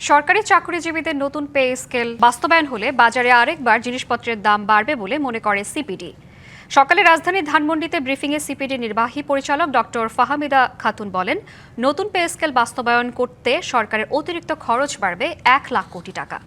সরকারি চাকরিজীবীদের নতুন পে স্কেল বাস্তবায়ন হলে বাজারে আরেকবার জিনিসপত্রের দাম বাড়বে বলে মনে করে সিপিডি। সকালে রাজধানীর ধানমন্ডিতে ব্রিফিংয়ে সিপিডি নির্বাহী পরিচালক ডক্টর ফাহমিদা খাতুন বলেন, নতুন পে স্কেল বাস্তবায়ন করতে সরকারের অতিরিক্ত খরচ বাড়বে 1 লাখ কোটি টাকা।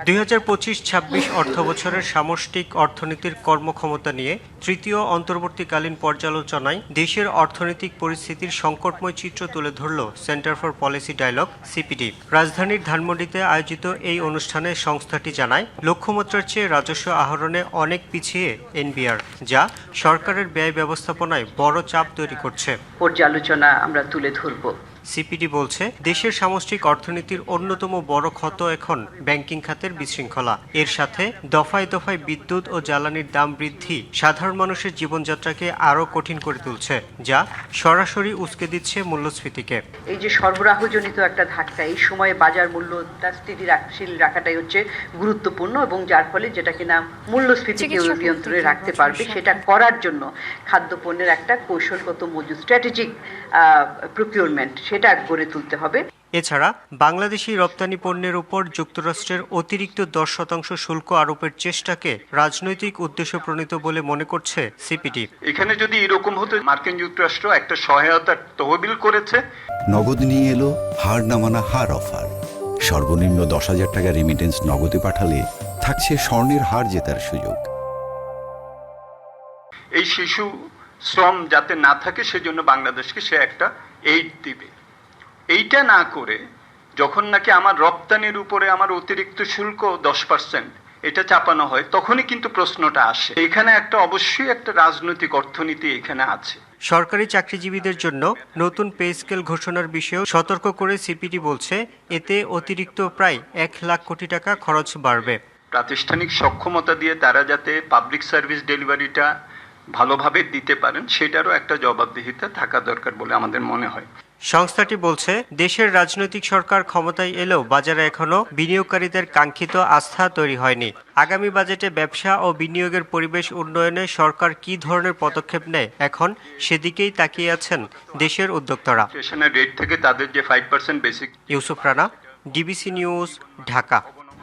2025-26 অর্থবছরের সামষ্টিক অর্থনীতির কর্মক্ষমতা নিয়ে তৃতীয় অন্তর্বর্তীকালীন পর্যালোচনায় দেশের অর্থনৈতিক পরিস্থিতির সংকটময় চিত্র তুলে ধরল Centre for Policy Dialogue CPD. রাজধানীর ধানমন্ডিতে আয়োজিত এই অনুষ্ঠানে সংস্থাটি জানায়, লক্ষ্যমাত্রার চেয়ে রাজস্ব আহরণে অনেক পিছিয়ে এনবিআর, যা সরকারের ব্যয় ব্যবস্থাপনায় বড় চাপ তৈরি করছে। পর্যালোচনা আমরা তুলে ধরব। সিপিডি বলছে, দেশের সামষ্টিক অর্থনীতির অন্যতম বড় ক্ষত এখন ব্যাংকিং খাতের বিশৃঙ্খলা। এর সাথে দফায় দফায় বিদ্যুৎ ও জ্বালানির দাম বৃদ্ধি সাধারণ মানুষের জীবনযাত্রাকে আরও কঠিন করে তুলছে, যা সরাসরি উস্কে দিচ্ছে মূল্যস্ফীতিকে। এই যে সরবরাহজনিত একটা ধাক্কা, এই সময়ে বাজার মূল্যটা স্থিতিশীল রাখাটাই হচ্ছে গুরুত্বপূর্ণ, এবং যার ফলে যেটা কিনা মূল্যস্ফীতিকে নিয়ন্ত্রণে রাখতে পারবে, সেটা করার জন্য খাদ্যপণ্যের একটা কৌশলগত মজুদ, স্ট্র্যাটেজিক প্রকিউরমেন্ট, সেটা গড়ে তুলতে হবে। এছাড়া বাংলাদেশি রপ্তানি পণ্যের উপর যুক্তরাষ্ট্রের অতিরিক্ত 10% শুল্ক আরোপের চেষ্টাকে রাজনৈতিক উদ্দেশ্য প্রণীত বলে মনে করছে সিপিডি। এখানে যদি এরকম হতো, মার্কিন যুক্তরাষ্ট্র একটা সহায়তার তহবিল করেছে। নগদ নিয়ে এলো হার না মানা হার অফার। সর্বনিম্ন 10,000 টাকা রেমিটেন্স নগদে পাঠালে থাকছে স্বর্ণের হার জেতার সুযোগ। এই শিশু শ্রম যাতে না থাকে, সেজন্য বাংলাদেশকে সে একটা এইড দিবে। এইটা না করে যখন নাকি আমার রপ্তানির উপরে আমার অতিরিক্ত শুল্ক 10% এটা চাপানো হয়, তখনই কিন্তু প্রশ্নটা আসে। এখানে একটা অবশ্যই একটা রাজনৈতিক অর্থনীতি এখানে আছে। সরকারি চাকরিজীবীদের জন্য নতুন পে স্কেল ঘোষণার বিষয়েও সতর্ক করে সিপিডি বলছে, এতে অতিরিক্ত প্রায় 1 লাখ কোটি টাকা খরচ বাড়বে। প্রাতিষ্ঠানিক সক্ষমতা দিয়ে তারা যাতে পাবলিক সার্ভিস ডেলিভারিটা ভালোভাবে দিতে পারেন, সেটারও একটা জবাবদিহিতা থাকা দরকার বলে আমাদের মনে হয়। সংস্থাটি বলছে, দেশের রাজনৈতিক সরকার ক্ষমতায় এলেও বাজারে এখনো বিনিয়োগকারীদের কাঙ্ক্ষিত আস্থা তৈরি হয়নি। আগামী বাজেটে ব্যবসা ও বিনিয়োগের পরিবেশ উন্নয়নে সরকার কী ধরনের পদক্ষেপ নেয়, এখন সেদিকেই তাকিয়ে আছেন দেশের উদ্যোক্তারা। রেট থেকে তাদের যে 5% basic. Yusuf Rana, DBC news, Dhaka.